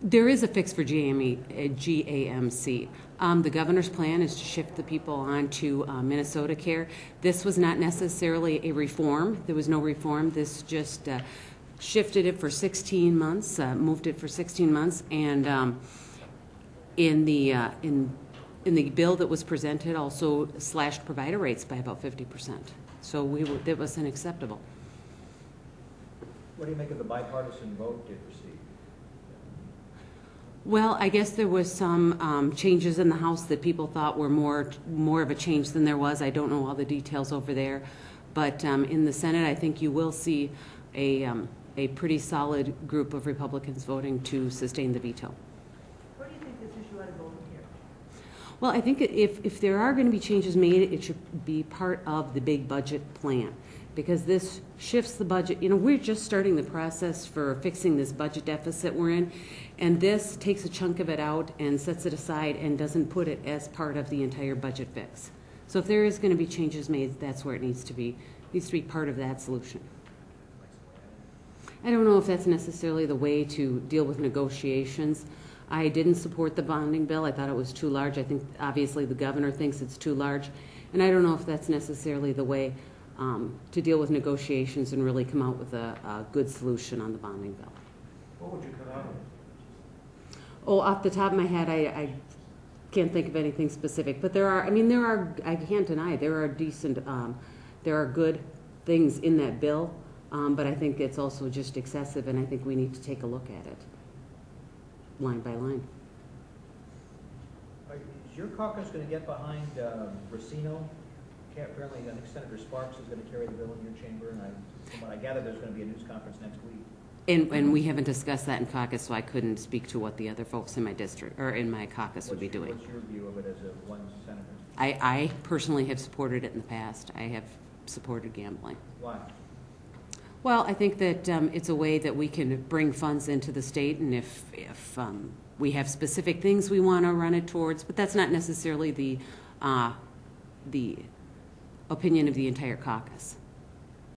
There is a fix for GAMC. The governor's plan is to shift the people onto Minnesota Care. This was not necessarily a reform. There was no reform. This just shifted it for 16 months, moved it for 16 months, and in the bill that was presented, also slashed provider rates by about 50%. So that was unacceptable. What do you make of the bipartisan vote it received? Well, I guess there was some changes in the House that people thought were more of a change than there was. I don't know all the details over there, but in the Senate, I think you will see a pretty solid group of Republicans voting to sustain the veto. Where do you think this issue ought to go from here? Well, I think if there are going to be changes made, it should be part of the big budget plan, because this shifts the budget. You know, we're just starting the process for fixing this budget deficit we're in, and this takes a chunk of it out and sets it aside and doesn't put it as part of the entire budget fix. So if there is going to be changes made, that's where it needs to be. It needs to be part of that solution. I don't know if that's necessarily the way to deal with negotiations. I didn't support the bonding bill. I thought it was too large. I think obviously the governor thinks it's too large, and I don't know if that's necessarily the way to deal with negotiations and really come out with a good solution on the bonding bill. What would you cut out of it? Oh, off the top of my head, I can't think of anything specific, but there are, I can't deny, there are decent, there are good things in that bill, but I think it's also just excessive, and I think we need to take a look at it, line by line. Is your caucus going to get behind Racino? Apparently, I think Senator Sparks is going to carry the bill in your chamber, and from what I gather, there's going to be a news conference next week. And we haven't discussed that in caucus, so I couldn't speak to what the other folks in my district or in my caucus would be doing. What's your view of it as a one senator? I personally have supported it in the past. I have supported gambling. Why? Well, I think that it's a way that we can bring funds into the state, and if we have specific things we want to run it towards, but that's not necessarily the opinion of the entire caucus.